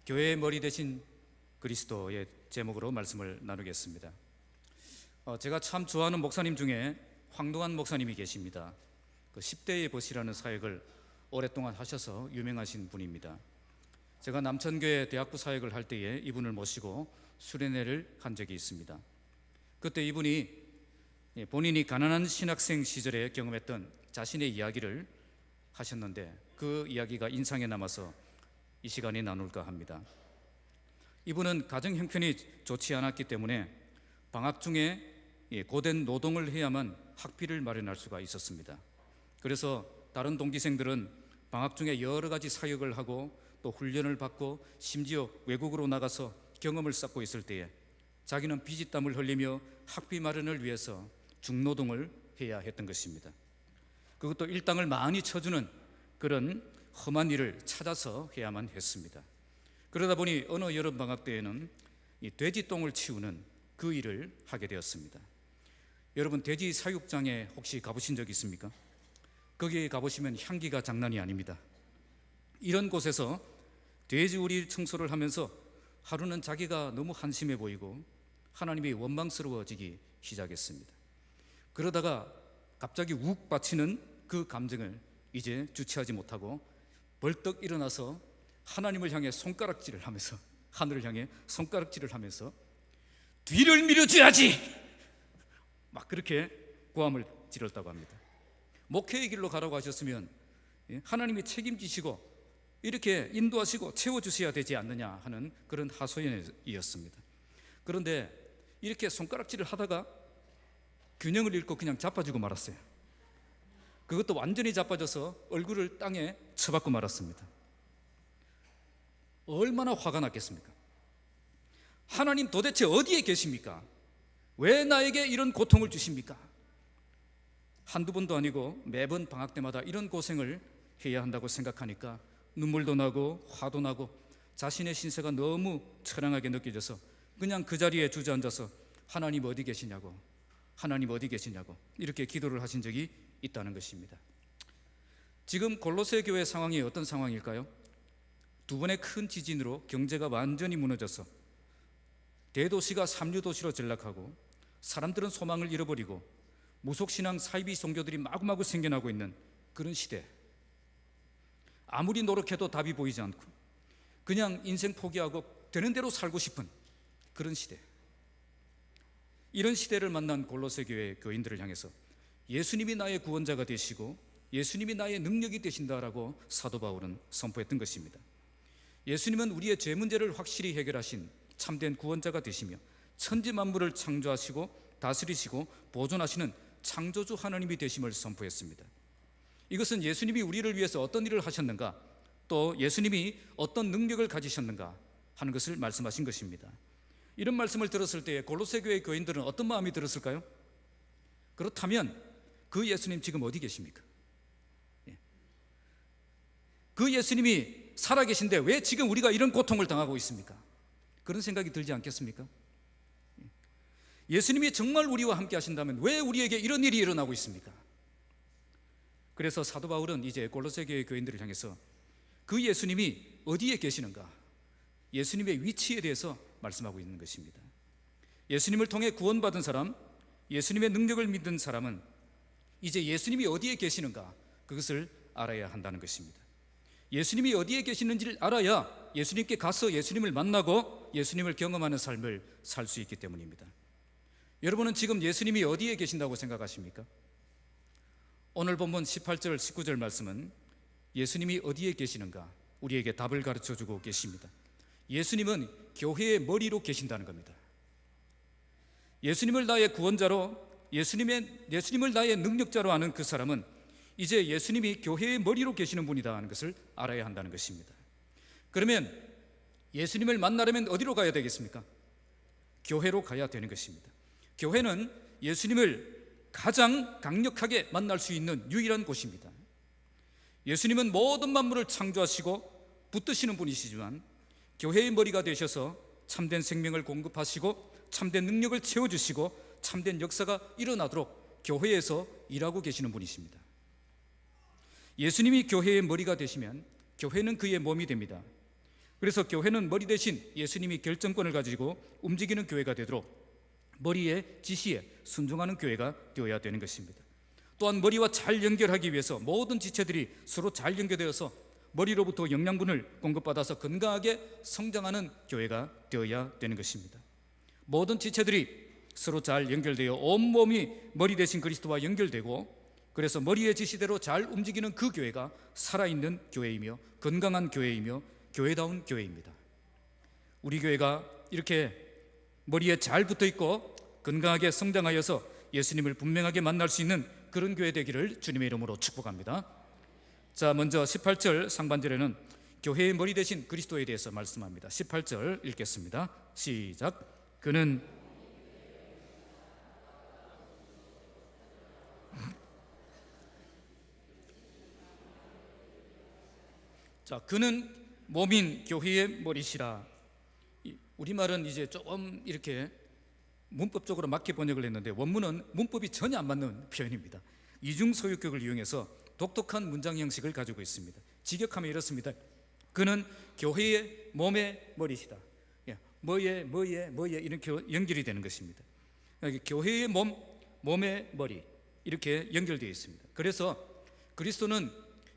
교회의 머리 대신 그리스도의 제목으로 말씀을 나누겠습니다. 제가 참 좋아하는 목사님 중에 황동환 목사님이 계십니다. 그 10대의 벗이라는 사역을 오랫동안 하셔서 유명하신 분입니다. 제가 남천교회 대학부 사역을 할 때에 이분을 모시고 수련회를 한 적이 있습니다. 그때 이분이 본인이 가난한 신학생 시절에 경험했던 자신의 이야기를 하셨는데 그 이야기가 인상에 남아서 이 시간에 나눌까 합니다. 이분은 가정 형편이 좋지 않았기 때문에 방학 중에 고된 노동을 해야만 학비를 마련할 수가 있었습니다. 그래서 다른 동기생들은 방학 중에 여러 가지 사역을 하고 또 훈련을 받고 심지어 외국으로 나가서 경험을 쌓고 있을 때에 자기는 피지땀을 흘리며 학비 마련을 위해서 중노동을 해야 했던 것입니다. 그것도 일당을 많이 쳐주는 그런 험한 일을 찾아서 해야만 했습니다. 그러다 보니 어느 여름방학 때에는 이 돼지똥을 치우는 그 일을 하게 되었습니다. 여러분, 돼지 사육장에 혹시 가보신 적 있습니까? 거기에 가보시면 향기가 장난이 아닙니다. 이런 곳에서 돼지우리 청소를 하면서 하루는 자기가 너무 한심해 보이고 하나님이 원망스러워지기 시작했습니다. 그러다가 갑자기 욱 받치는 그 감정을 이제 주체하지 못하고 벌떡 일어나서 하나님을 향해 손가락질을 하면서, 하늘을 향해 손가락질을 하면서 뒤를 밀어줘야지! 막 그렇게 고함을 지렀다고 합니다. 목회의 길로 가라고 하셨으면 하나님이 책임지시고 이렇게 인도하시고 채워주셔야 되지 않느냐 하는 그런 하소연이었습니다. 그런데 이렇게 손가락질을 하다가 균형을 잃고 그냥 자빠지고 말았어요. 그것도 완전히 자빠져서 얼굴을 땅에 쳐박고 말았습니다. 얼마나 화가 났겠습니까? 하나님 도대체 어디에 계십니까? 왜 나에게 이런 고통을 주십니까? 한두 번도 아니고 매번 방학 때마다 이런 고생을 해야 한다고 생각하니까 눈물도 나고 화도 나고 자신의 신세가 너무 처량하게 느껴져서 그냥 그 자리에 주저앉아서 하나님 어디 계시냐고, 하나님 어디 계시냐고 이렇게 기도를 하신 적이 있다는 것입니다. 지금 골로새 교회 상황이 어떤 상황일까요? 두 번의 큰 지진으로 경제가 완전히 무너져서 대도시가 삼류도시로 전락하고 사람들은 소망을 잃어버리고 무속신앙 사이비 종교들이 마구마구 생겨나고 있는 그런 시대, 아무리 노력해도 답이 보이지 않고 그냥 인생 포기하고 되는 대로 살고 싶은 그런 시대, 이런 시대를 만난 골로새 교회 교인들을 향해서 예수님이 나의 구원자가 되시고 예수님이 나의 능력이 되신다라고 사도 바울은 선포했던 것입니다. 예수님은 우리의 죄 문제를 확실히 해결하신 참된 구원자가 되시며 천지 만물을 창조하시고 다스리시고 보존하시는 창조주 하나님이 되심을 선포했습니다. 이것은 예수님이 우리를 위해서 어떤 일을 하셨는가, 또 예수님이 어떤 능력을 가지셨는가 하는 것을 말씀하신 것입니다. 이런 말씀을 들었을 때 골로새 교회 교인들은 어떤 마음이 들었을까요? 그렇다면 그 예수님 지금 어디 계십니까? 그 예수님이 살아계신데 왜 지금 우리가 이런 고통을 당하고 있습니까? 그런 생각이 들지 않겠습니까? 예수님이 정말 우리와 함께 하신다면 왜 우리에게 이런 일이 일어나고 있습니까? 그래서 사도 바울은 이제 골로새 교회 교인들을 향해서 그 예수님이 어디에 계시는가, 예수님의 위치에 대해서 말씀하고 있는 것입니다. 예수님을 통해 구원받은 사람, 예수님의 능력을 믿은 사람은 이제 예수님이 어디에 계시는가, 그것을 알아야 한다는 것입니다. 예수님이 어디에 계시는지를 알아야 예수님께 가서 예수님을 만나고 예수님을 경험하는 삶을 살 수 있기 때문입니다. 여러분은 지금 예수님이 어디에 계신다고 생각하십니까? 오늘 본문 18절 19절 말씀은 예수님이 어디에 계시는가 우리에게 답을 가르쳐주고 계십니다. 예수님은 교회의 머리로 계신다는 겁니다. 예수님을 나의 구원자로, 예수님을 나의 능력자로 아는 그 사람은 이제 예수님이 교회의 머리로 계시는 분이다 하는 것을 알아야 한다는 것입니다. 그러면 예수님을 만나려면 어디로 가야 되겠습니까? 교회로 가야 되는 것입니다. 교회는 예수님을 가장 강력하게 만날 수 있는 유일한 곳입니다. 예수님은 모든 만물을 창조하시고 붙드시는 분이시지만 교회의 머리가 되셔서 참된 생명을 공급하시고 참된 능력을 채워주시고 참된 역사가 일어나도록 교회에서 일하고 계시는 분이십니다. 예수님이 교회의 머리가 되시면 교회는 그의 몸이 됩니다. 그래서 교회는 머리 대신 예수님이 결정권을 가지고 움직이는 교회가 되도록 머리의 지시에 순종하는 교회가 되어야 되는 것입니다. 또한 머리와 잘 연결하기 위해서 모든 지체들이 서로 잘 연결되어서 머리로부터 영양분을 공급받아서 건강하게 성장하는 교회가 되어야 되는 것입니다. 모든 지체들이 서로 잘 연결되어 온몸이 머리 대신 그리스도와 연결되고, 그래서 머리의 지시대로 잘 움직이는 그 교회가 살아있는 교회이며 건강한 교회이며 교회다운 교회입니다. 우리 교회가 이렇게 머리에 잘 붙어있고 건강하게 성장하여서 예수님을 분명하게 만날 수 있는 그런 교회 되기를 주님의 이름으로 축복합니다. 자, 먼저 18절 상반절에는 교회의 머리 대신 그리스도에 대해서 말씀합니다. 18절 읽겠습니다. 시작. 그는 몸인 교회의 머리시라. 우리말은 이제 조금 이렇게 문법적으로 맞게 번역을 했는데 원문은 문법이 전혀 안 맞는 표현입니다. 이중소유격을 이용해서 독특한 문장 형식을 가지고 있습니다. 직역하면 이렇습니다. 그는 교회의 몸의 머리시다. 뭐에 이렇게 연결이 되는 것입니다. 교회의 몸의 머리 이렇게 연결되어 있습니다. 그래서 그리스도는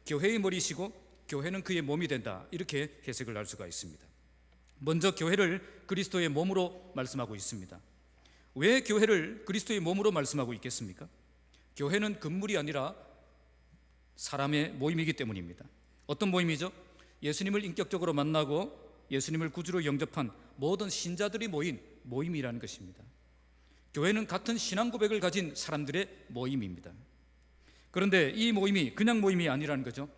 교회의 머리시고 교회는 그의 몸이 된다, 이렇게 해석을 할 수가 있습니다. 먼저 교회를 그리스도의 몸으로 말씀하고 있습니다. 왜 교회를 그리스도의 몸으로 말씀하고 있겠습니까? 교회는 건물이 아니라 사람의 모임이기 때문입니다. 어떤 모임이죠? 예수님을 인격적으로 만나고 예수님을 구주로 영접한 모든 신자들이 모인 모임이라는 것입니다. 교회는 같은 신앙 고백을 가진 사람들의 모임입니다. 그런데 이 모임이 그냥 모임이 아니라는 거죠.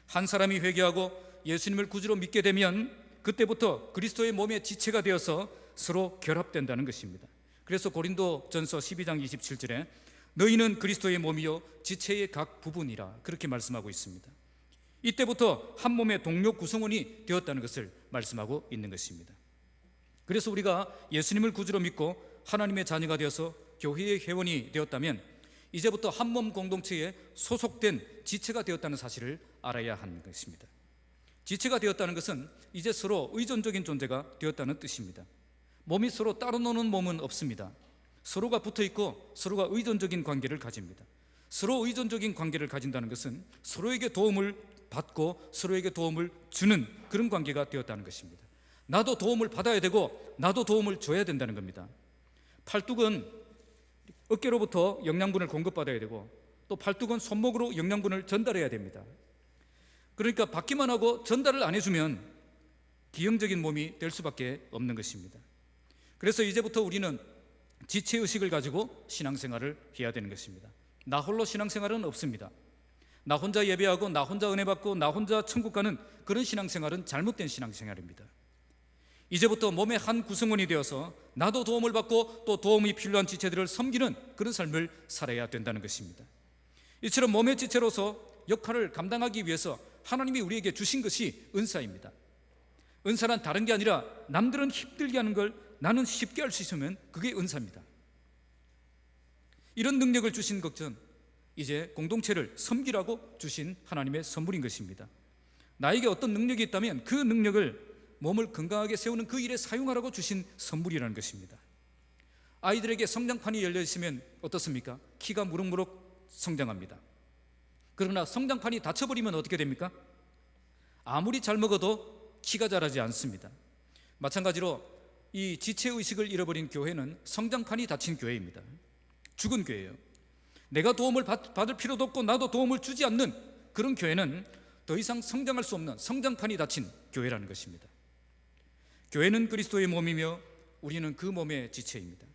한 사람이 회개하고 예수님을 구주로 믿게 되면 그때부터 그리스도의 몸의 지체가 되어서 서로 결합된다는 것입니다. 그래서 고린도전서 12장 27절에 너희는 그리스도의 몸이요 지체의 각 부분이라, 그렇게 말씀하고 있습니다. 이때부터 한 몸의 동료 구성원이 되었다는 것을 말씀하고 있는 것입니다. 그래서 우리가 예수님을 구주로 믿고 하나님의 자녀가 되어서 교회의 회원이 되었다면 이제부터 한 몸 공동체에 소속된 지체가 되었다는 사실을 알아야 하는 것입니다. 지체가 되었다는 것은 이제 서로 의존적인 존재가 되었다는 뜻입니다. 몸이 서로 따로 노는 몸은 없습니다. 서로가 붙어있고 서로가 의존적인 관계를 가집니다. 서로 의존적인 관계를 가진다는 것은 서로에게 도움을 받고 서로에게 도움을 주는 그런 관계가 되었다는 것입니다. 나도 도움을 받아야 되고 나도 도움을 줘야 된다는 겁니다. 팔뚝은 어깨로부터 영양분을 공급받아야 되고 또 팔뚝은 손목으로 영양분을 전달해야 됩니다. 그러니까 받기만 하고 전달을 안 해주면 기형적인 몸이 될 수밖에 없는 것입니다. 그래서 이제부터 우리는 지체의식을 가지고 신앙생활을 해야 되는 것입니다. 나 홀로 신앙생활은 없습니다. 나 혼자 예배하고 나 혼자 은혜 받고 나 혼자 천국 가는 그런 신앙생활은 잘못된 신앙생활입니다. 이제부터 몸의 한 구성원이 되어서 나도 도움을 받고 또 도움이 필요한 지체들을 섬기는 그런 삶을 살아야 된다는 것입니다. 이처럼 몸의 지체로서 역할을 감당하기 위해서 하나님이 우리에게 주신 것이 은사입니다. 은사란 다른 게 아니라 남들은 힘들게 하는 걸 나는 쉽게 할 수 있으면 그게 은사입니다. 이런 능력을 주신 것은 이제 공동체를 섬기라고 주신 하나님의 선물인 것입니다. 나에게 어떤 능력이 있다면 그 능력을 몸을 건강하게 세우는 그 일에 사용하라고 주신 선물이라는 것입니다. 아이들에게 성장판이 열려 있으면 어떻습니까? 키가 무럭무럭 성장합니다. 그러나 성장판이 닫혀버리면 어떻게 됩니까? 아무리 잘 먹어도 키가 자라지 않습니다. 마찬가지로 이 지체의식을 잃어버린 교회는 성장판이 닫힌 교회입니다. 죽은 교회예요. 내가 도움을 받을 필요도 없고 나도 도움을 주지 않는 그런 교회는 더 이상 성장할 수 없는 성장판이 닫힌 교회라는 것입니다. 교회는 그리스도의 몸이며 우리는 그 몸의 지체입니다.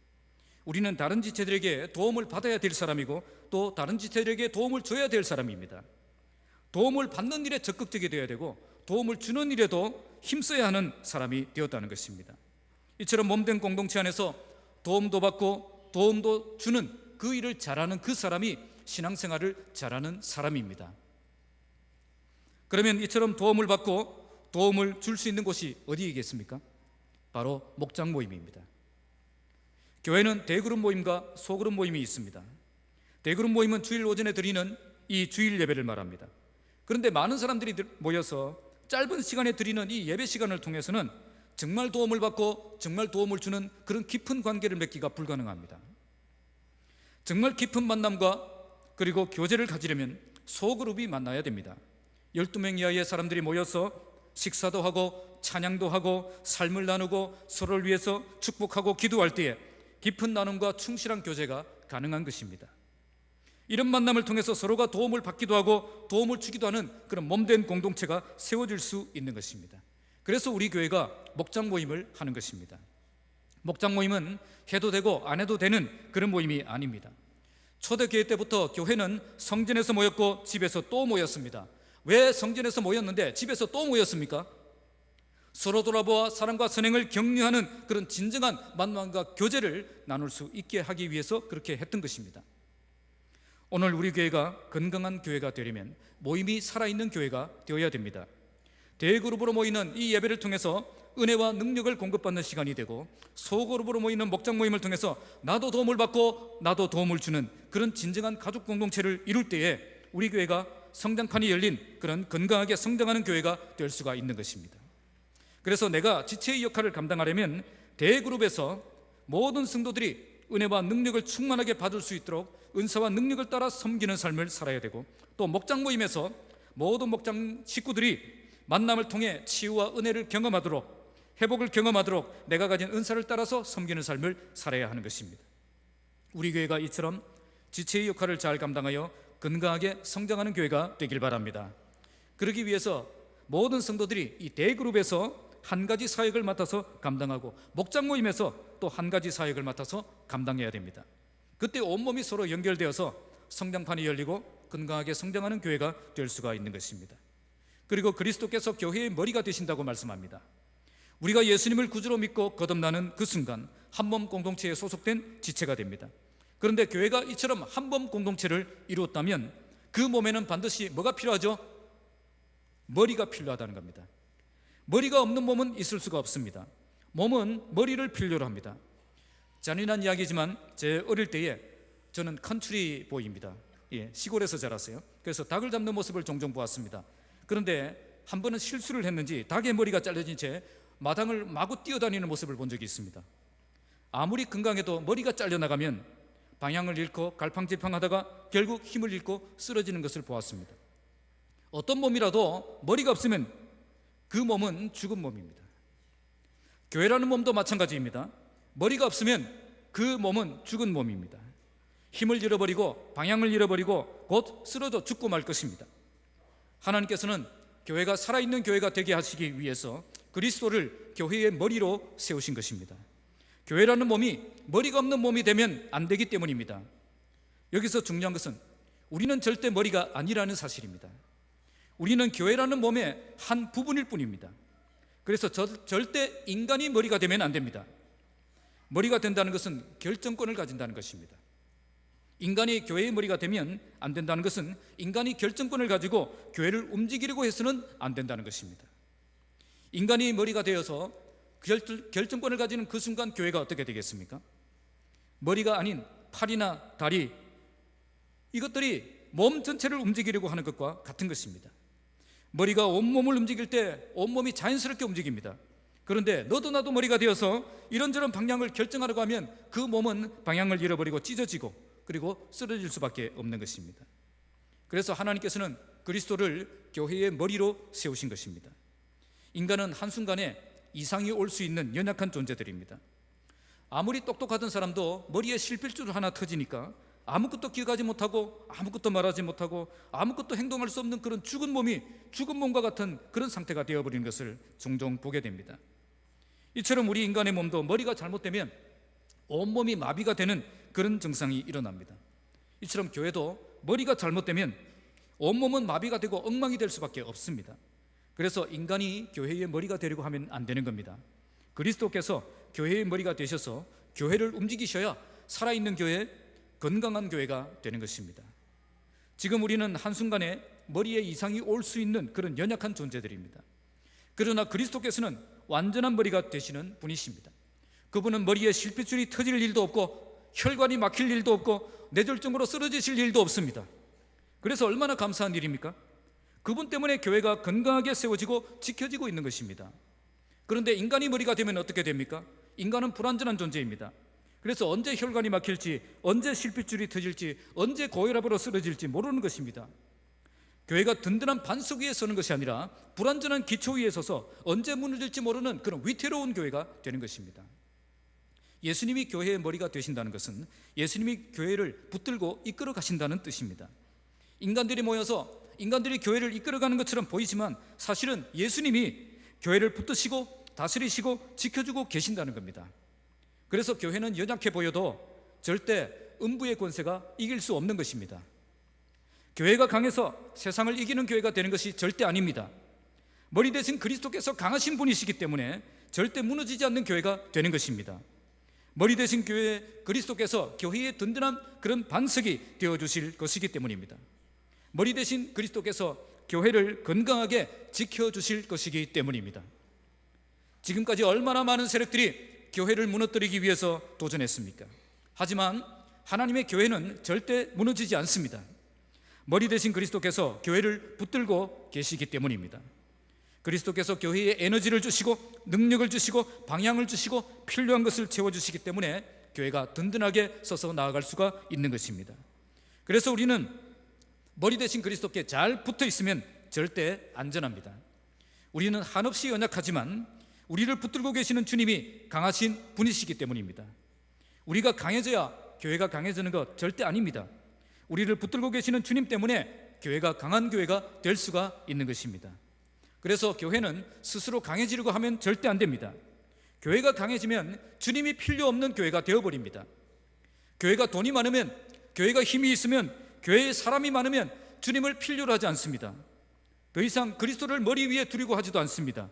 우리는 다른 지체들에게 도움을 받아야 될 사람이고 또 다른 지체들에게 도움을 줘야 될 사람입니다. 도움을 받는 일에 적극적이 되어야 되고 도움을 주는 일에도 힘써야 하는 사람이 되었다는 것입니다. 이처럼 몸된 공동체 안에서 도움도 받고 도움도 주는 그 일을 잘하는 그 사람이 신앙생활을 잘하는 사람입니다. 그러면 이처럼 도움을 받고 도움을 줄 수 있는 곳이 어디이겠습니까? 바로 목장 모임입니다. 교회는 대그룹 모임과 소그룹 모임이 있습니다. 대그룹 모임은 주일 오전에 드리는 이 주일 예배를 말합니다. 그런데 많은 사람들이 모여서 짧은 시간에 드리는 이 예배 시간을 통해서는 정말 도움을 받고 정말 도움을 주는 그런 깊은 관계를 맺기가 불가능합니다. 정말 깊은 만남과 그리고 교제를 가지려면 소그룹이 만나야 됩니다. 12명 이하의 사람들이 모여서 식사도 하고 찬양도 하고 삶을 나누고 서로를 위해서 축복하고 기도할 때에 깊은 나눔과 충실한 교제가 가능한 것입니다. 이런 만남을 통해서 서로가 도움을 받기도 하고 도움을 주기도 하는 그런 몸된 공동체가 세워질 수 있는 것입니다. 그래서 우리 교회가 목장 모임을 하는 것입니다. 목장 모임은 해도 되고 안 해도 되는 그런 모임이 아닙니다. 초대교회 때부터 교회는 성전에서 모였고 집에서 또 모였습니다. 왜 성전에서 모였는데 집에서 또 모였습니까? 서로 돌아보아 사랑과 선행을 격려하는 그런 진정한 만남과 교제를 나눌 수 있게 하기 위해서 그렇게 했던 것입니다. 오늘 우리 교회가 건강한 교회가 되려면 모임이 살아있는 교회가 되어야 됩니다. 대그룹으로 모이는 이 예배를 통해서 은혜와 능력을 공급받는 시간이 되고, 소그룹으로 모이는 목장 모임을 통해서 나도 도움을 받고 나도 도움을 주는 그런 진정한 가족 공동체를 이룰 때에 우리 교회가 성장판이 열린 그런 건강하게 성장하는 교회가 될 수가 있는 것입니다. 그래서 내가 지체의 역할을 감당하려면 대그룹에서 모든 성도들이 은혜와 능력을 충만하게 받을 수 있도록 은사와 능력을 따라 섬기는 삶을 살아야 되고, 또 목장 모임에서 모든 목장 식구들이 만남을 통해 치유와 은혜를 경험하도록, 회복을 경험하도록 내가 가진 은사를 따라서 섬기는 삶을 살아야 하는 것입니다. 우리 교회가 이처럼 지체의 역할을 잘 감당하여 건강하게 성장하는 교회가 되길 바랍니다. 그러기 위해서 모든 성도들이 이 대그룹에서 한 가지 사역을 맡아서 감당하고 목장 모임에서 또 한 가지 사역을 맡아서 감당해야 됩니다. 그때 온몸이 서로 연결되어서 성장판이 열리고 건강하게 성장하는 교회가 될 수가 있는 것입니다. 그리고 그리스도께서 교회의 머리가 되신다고 말씀합니다. 우리가 예수님을 구주로 믿고 거듭나는 그 순간 한 몸 공동체에 소속된 지체가 됩니다. 그런데 교회가 이처럼 한 몸 공동체를 이루었다면 그 몸에는 반드시 뭐가 필요하죠? 머리가 필요하다는 겁니다. 머리가 없는 몸은 있을 수가 없습니다. 몸은 머리를 필요로 합니다. 잔인한 이야기지만 제 어릴 때에 저는 컨트리 보이입니다. 시골에서 자랐어요. 그래서 닭을 잡는 모습을 종종 보았습니다. 그런데 한 번은 실수를 했는지 닭의 머리가 잘려진 채 마당을 마구 뛰어다니는 모습을 본 적이 있습니다. 아무리 건강해도 머리가 잘려나가면 방향을 잃고 갈팡질팡하다가 결국 힘을 잃고 쓰러지는 것을 보았습니다. 어떤 몸이라도 머리가 없으면 그 몸은 죽은 몸입니다. 교회라는 몸도 마찬가지입니다. 머리가 없으면 그 몸은 죽은 몸입니다. 힘을 잃어버리고 방향을 잃어버리고 곧 쓰러져 죽고 말 것입니다. 하나님께서는 교회가 살아있는 교회가 되게 하시기 위해서 그리스도를 교회의 머리로 세우신 것입니다. 교회라는 몸이 머리가 없는 몸이 되면 안 되기 때문입니다. 여기서 중요한 것은 우리는 절대 머리가 아니라는 사실입니다. 우리는 교회라는 몸의 한 부분일 뿐입니다. 그래서 절대 인간이 머리가 되면 안 됩니다. 머리가 된다는 것은 결정권을 가진다는 것입니다. 인간이 교회의 머리가 되면 안 된다는 것은 인간이 결정권을 가지고 교회를 움직이려고 해서는 안 된다는 것입니다. 인간이 머리가 되어서 결정권을 가지는 그 순간 교회가 어떻게 되겠습니까? 머리가 아닌 팔이나 다리, 이것들이 몸 전체를 움직이려고 하는 것과 같은 것입니다. 머리가 온몸을 움직일 때 온몸이 자연스럽게 움직입니다. 그런데 너도 나도 머리가 되어서 이런저런 방향을 결정하려고 하면 그 몸은 방향을 잃어버리고 찢어지고 그리고 쓰러질 수밖에 없는 것입니다. 그래서 하나님께서는 그리스도를 교회의 머리로 세우신 것입니다. 인간은 한순간에 이상이 올 수 있는 연약한 존재들입니다. 아무리 똑똑하던 사람도 머리에 실필줄 하나 터지니까 아무것도 기억하지 못하고 아무것도 말하지 못하고 아무것도 행동할 수 없는 그런 죽은 몸과 같은 그런 상태가 되어버리는 것을 종종 보게 됩니다. 이처럼 우리 인간의 몸도 머리가 잘못되면 온몸이 마비가 되는 그런 증상이 일어납니다. 이처럼 교회도 머리가 잘못되면 온몸은 마비가 되고 엉망이 될 수밖에 없습니다. 그래서 인간이 교회의 머리가 되려고 하면 안 되는 겁니다. 그리스도께서 교회의 머리가 되셔서 교회를 움직이셔야 살아있는 교회, 건강한 교회가 되는 것입니다. 지금 우리는 한순간에 머리에 이상이 올 수 있는 그런 연약한 존재들입니다. 그러나 그리스도께서는 완전한 머리가 되시는 분이십니다. 그분은 머리에 실핏줄이 터질 일도 없고 혈관이 막힐 일도 없고 뇌졸중으로 쓰러지실 일도 없습니다. 그래서 얼마나 감사한 일입니까? 그분 때문에 교회가 건강하게 세워지고 지켜지고 있는 것입니다. 그런데 인간이 머리가 되면 어떻게 됩니까? 인간은 불완전한 존재입니다. 그래서 언제 혈관이 막힐지, 언제 실핏줄이 터질지, 언제 고혈압으로 쓰러질지 모르는 것입니다. 교회가 든든한 반석 위에 서는 것이 아니라 불완전한 기초 위에 서서 언제 무너질지 모르는 그런 위태로운 교회가 되는 것입니다. 예수님이 교회의 머리가 되신다는 것은 예수님이 교회를 붙들고 이끌어 가신다는 뜻입니다. 인간들이 모여서 인간들이 교회를 이끌어가는 것처럼 보이지만 사실은 예수님이 교회를 붙드시고 다스리시고 지켜주고 계신다는 겁니다. 그래서 교회는 연약해 보여도 절대 음부의 권세가 이길 수 없는 것입니다. 교회가 강해서 세상을 이기는 교회가 되는 것이 절대 아닙니다. 머리 대신 그리스도께서 강하신 분이시기 때문에 절대 무너지지 않는 교회가 되는 것입니다. 머리 대신 교회 그리스도께서 교회의 든든한 그런 반석이 되어주실 것이기 때문입니다. 머리 대신 그리스도께서 교회를 건강하게 지켜주실 것이기 때문입니다. 지금까지 얼마나 많은 세력들이 교회를 무너뜨리기 위해서 도전했습니까? 하지만 하나님의 교회는 절대 무너지지 않습니다. 머리 대신 그리스도께서 교회를 붙들고 계시기 때문입니다. 그리스도께서 교회에 에너지를 주시고 능력을 주시고 방향을 주시고 필요한 것을 채워주시기 때문에 교회가 든든하게 서서 나아갈 수가 있는 것입니다. 그래서 우리는 머리 대신 그리스도께 잘 붙어 있으면 절대 안전합니다. 우리는 한없이 연약하지만 우리를 붙들고 계시는 주님이 강하신 분이시기 때문입니다. 우리가 강해져야 교회가 강해지는 것 절대 아닙니다. 우리를 붙들고 계시는 주님 때문에 교회가 강한 교회가 될 수가 있는 것입니다. 그래서 교회는 스스로 강해지려고 하면 절대 안 됩니다. 교회가 강해지면 주님이 필요 없는 교회가 되어버립니다. 교회가 돈이 많으면, 교회가 힘이 있으면, 교회에 사람이 많으면 주님을 필요로 하지 않습니다. 더 이상 그리스도를 머리 위에 두려고 하지도 않습니다.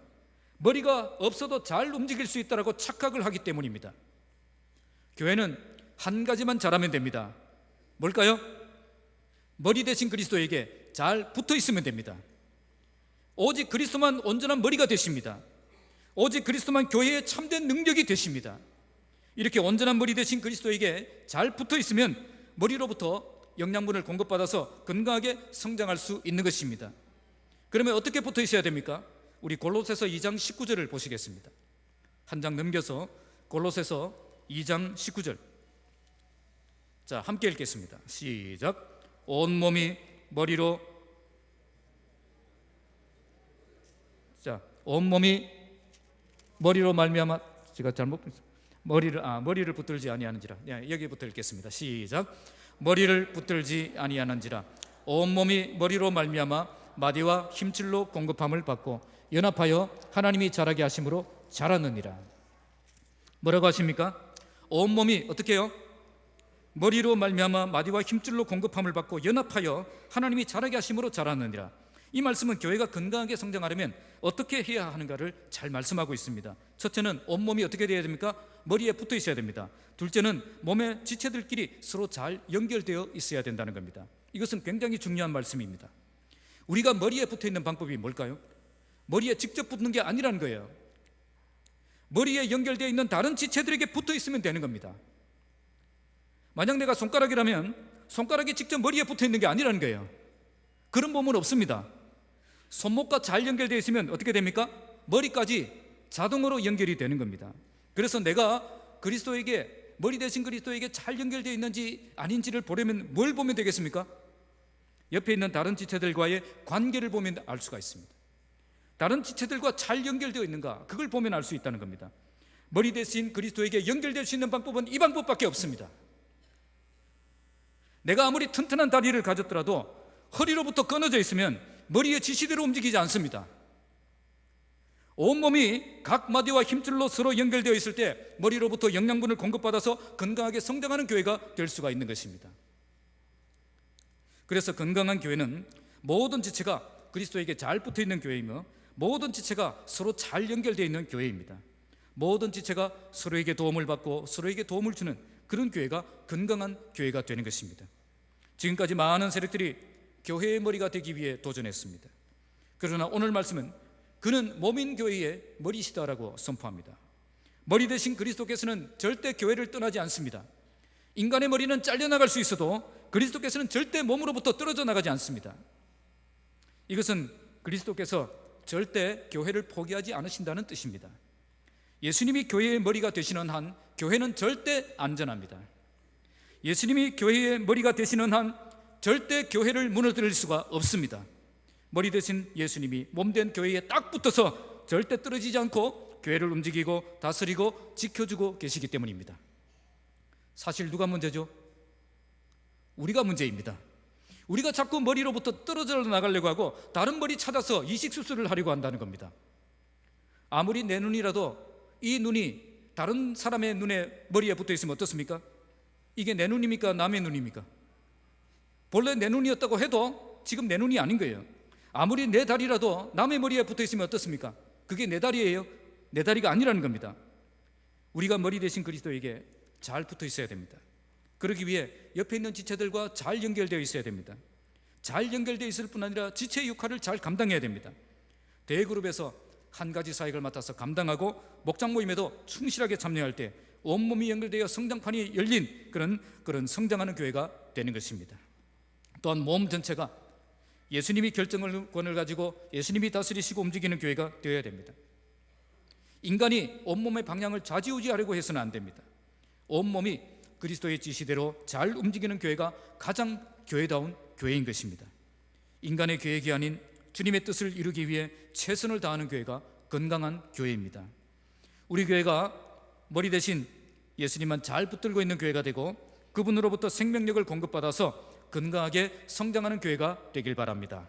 머리가 없어도 잘 움직일 수 있다고 착각을 하기 때문입니다. 교회는 한 가지만 잘하면 됩니다. 뭘까요? 머리 대신 그리스도에게 잘 붙어 있으면 됩니다. 오직 그리스도만 온전한 머리가 되십니다. 오직 그리스도만 교회의 참된 능력이 되십니다. 이렇게 온전한 머리 되신 그리스도에게 잘 붙어 있으면 머리로부터 영양분을 공급받아서 건강하게 성장할 수 있는 것입니다. 그러면 어떻게 붙어 있어야 됩니까? 우리 골로새서 2장 19절을 보시겠습니다. 한 장 넘겨서 골로새서 2장 19절. 자, 함께 읽겠습니다. 시작. 온몸이 머리로, 자, 온몸이 머리로 말미암아, 제가 잘못 머리를 붙들지 아니하는지라. 여기부터 읽겠습니다. 시작. 머리를 붙들지 아니하는지라. 온몸이 머리로 말미암아 마디와 힘줄로 공급함을 받고 연합하여 하나님이 자라게 하심으로 자라느니라. 뭐라고 하십니까? 온몸이 어떻게 해요? 머리로 말미암아 마디와 힘줄로 공급함을 받고 연합하여 하나님이 자라게 하심으로 자라느니라. 이 말씀은 교회가 건강하게 성장하려면 어떻게 해야 하는가를 잘 말씀하고 있습니다. 첫째는 온몸이 어떻게 되어야 됩니까? 머리에 붙어 있어야 됩니다. 둘째는 몸의 지체들끼리 서로 잘 연결되어 있어야 된다는 겁니다. 이것은 굉장히 중요한 말씀입니다. 우리가 머리에 붙어 있는 방법이 뭘까요? 머리에 직접 붙는 게 아니라는 거예요. 머리에 연결되어 있는 다른 지체들에게 붙어 있으면 되는 겁니다. 만약 내가 손가락이라면 손가락이 직접 머리에 붙어 있는 게 아니라는 거예요. 그런 몸은 없습니다. 손목과 잘 연결되어 있으면 어떻게 됩니까? 머리까지 자동으로 연결이 되는 겁니다. 그래서 내가 그리스도에게, 머리 대신 그리스도에게 잘 연결되어 있는지 아닌지를 보려면 뭘 보면 되겠습니까? 옆에 있는 다른 지체들과의 관계를 보면 알 수가 있습니다. 다른 지체들과 잘 연결되어 있는가, 그걸 보면 알 수 있다는 겁니다. 머리 대신 그리스도에게 연결될 수 있는 방법은 이 방법밖에 없습니다. 내가 아무리 튼튼한 다리를 가졌더라도 허리로부터 끊어져 있으면 머리의 지시대로 움직이지 않습니다. 온몸이 각 마디와 힘줄로 서로 연결되어 있을 때 머리로부터 영양분을 공급받아서 건강하게 성장하는 교회가 될 수가 있는 것입니다. 그래서 건강한 교회는 모든 지체가 그리스도에게 잘 붙어 있는 교회이며 모든 지체가 서로 잘 연결되어 있는 교회입니다. 모든 지체가 서로에게 도움을 받고 서로에게 도움을 주는 그런 교회가 건강한 교회가 되는 것입니다. 지금까지 많은 세력들이 교회의 머리가 되기 위해 도전했습니다. 그러나 오늘 말씀은 그는 몸인 교회의 머리시다라고 선포합니다. 머리 대신 그리스도께서는 절대 교회를 떠나지 않습니다. 인간의 머리는 잘려나갈 수 있어도 그리스도께서는 절대 몸으로부터 떨어져 나가지 않습니다. 이것은 그리스도께서 절대 교회를 포기하지 않으신다는 뜻입니다. 예수님이 교회의 머리가 되시는 한 교회는 절대 안전합니다. 예수님이 교회의 머리가 되시는 한 절대 교회를 무너뜨릴 수가 없습니다. 머리 되신 예수님이 몸된 교회에 딱 붙어서 절대 떨어지지 않고 교회를 움직이고 다스리고 지켜주고 계시기 때문입니다. 사실 누가 문제죠? 우리가 문제입니다. 우리가 자꾸 머리로부터 떨어져 나가려고 하고 다른 머리 찾아서 이식수술을 하려고 한다는 겁니다. 아무리 내 눈이라도 이 눈이 다른 사람의 머리에 붙어 있으면 어떻습니까? 이게 내 눈입니까? 남의 눈입니까? 본래 내 눈이었다고 해도 지금 내 눈이 아닌 거예요. 아무리 내 다리라도 남의 머리에 붙어 있으면 어떻습니까? 그게 내 다리예요? 내 다리가 아니라는 겁니다. 우리가 머리 대신 그리스도에게 잘 붙어 있어야 됩니다. 그러기 위해 옆에 있는 지체들과 잘 연결되어 있어야 됩니다. 잘 연결되어 있을 뿐 아니라 지체의 역할을 잘 감당해야 됩니다. 대그룹에서 한 가지 사역을 맡아서 감당하고 목장 모임에도 충실하게 참여할 때 온몸이 연결되어 성장판이 열린 그런 성장하는 교회가 되는 것입니다. 또한 몸 전체가 예수님이 결정권을 가지고 예수님이 다스리시고 움직이는 교회가 되어야 됩니다. 인간이 온몸의 방향을 좌지우지하려고 해서는 안 됩니다. 온몸이 그리스도의 지시대로 잘 움직이는 교회가 가장 교회다운 교회인 것입니다. 인간의 계획이 아닌 주님의 뜻을 이루기 위해 최선을 다하는 교회가 건강한 교회입니다. 우리 교회가 머리 대신 예수님만 잘 붙들고 있는 교회가 되고 그분으로부터 생명력을 공급받아서 건강하게 성장하는 교회가 되길 바랍니다.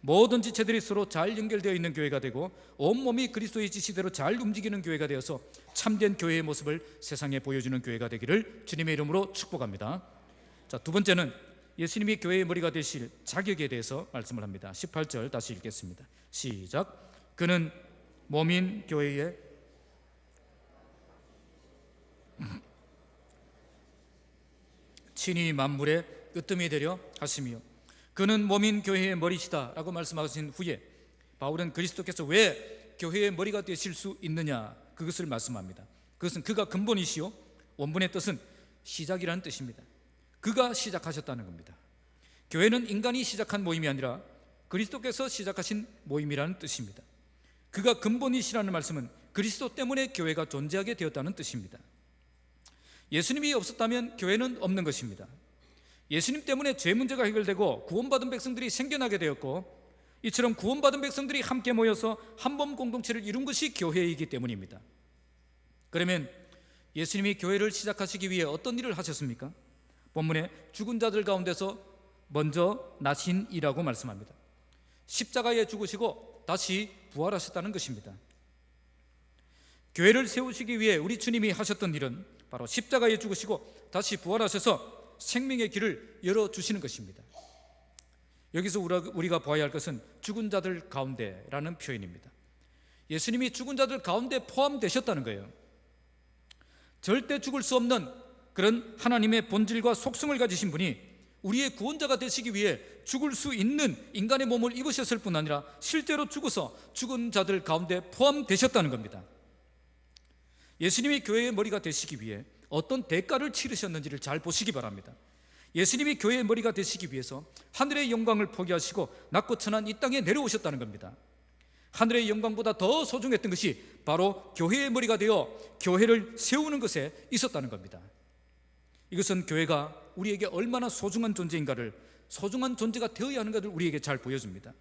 모든 지체들이 서로 잘 연결되어 있는 교회가 되고 온몸이 그리스도의 지시대로 잘 움직이는 교회가 되어서 참된 교회의 모습을 세상에 보여주는 교회가 되기를 주님의 이름으로 축복합니다. 자, 두 번째는 예수님이 교회의 머리가 되실 자격에 대해서 말씀을 합니다. 18절 다시 읽겠습니다. 시작. 그는 몸인 교회의 친히 만물의 으뜸이 되려 하시며 그는 몸인 교회의 머리시다 라고 말씀하신 후에 바울은 그리스도께서 왜 교회의 머리가 되실 수 있느냐 그것을 말씀합니다. 그것은 그가 근본이시요 원문의 뜻은 시작이라는 뜻입니다. 그가 시작하셨다는 겁니다. 교회는 인간이 시작한 모임이 아니라 그리스도께서 시작하신 모임이라는 뜻입니다. 그가 근본이시라는 말씀은 그리스도 때문에 교회가 존재하게 되었다는 뜻입니다. 예수님이 없었다면 교회는 없는 것입니다. 예수님 때문에 죄 문제가 해결되고 구원받은 백성들이 생겨나게 되었고 이처럼 구원받은 백성들이 함께 모여서 한 몸 공동체를 이룬 것이 교회이기 때문입니다. 그러면 예수님이 교회를 시작하시기 위해 어떤 일을 하셨습니까? 본문에 죽은 자들 가운데서 먼저 나신이라고 말씀합니다. 십자가에 죽으시고 다시 부활하셨다는 것입니다. 교회를 세우시기 위해 우리 주님이 하셨던 일은 바로 십자가에 죽으시고 다시 부활하셔서 생명의 길을 열어주시는 것입니다. 여기서 우리가 보아야 할 것은 죽은 자들 가운데라는 표현입니다. 예수님이 죽은 자들 가운데 포함되셨다는 거예요. 절대 죽을 수 없는 그런 하나님의 본질과 속성을 가지신 분이 우리의 구원자가 되시기 위해 죽을 수 있는 인간의 몸을 입으셨을 뿐 아니라 실제로 죽어서 죽은 자들 가운데 포함되셨다는 겁니다. 예수님이 교회의 머리가 되시기 위해 어떤 대가를 치르셨는지를 잘 보시기 바랍니다. 예수님이 교회의 머리가 되시기 위해서 하늘의 영광을 포기하시고 낮고 천한 이 땅에 내려오셨다는 겁니다. 하늘의 영광보다 더 소중했던 것이 바로 교회의 머리가 되어 교회를 세우는 것에 있었다는 겁니다. 이것은 교회가 우리에게 얼마나 소중한 존재인가를, 소중한 존재가 되어야 하는가를 우리에게 잘 보여줍니다.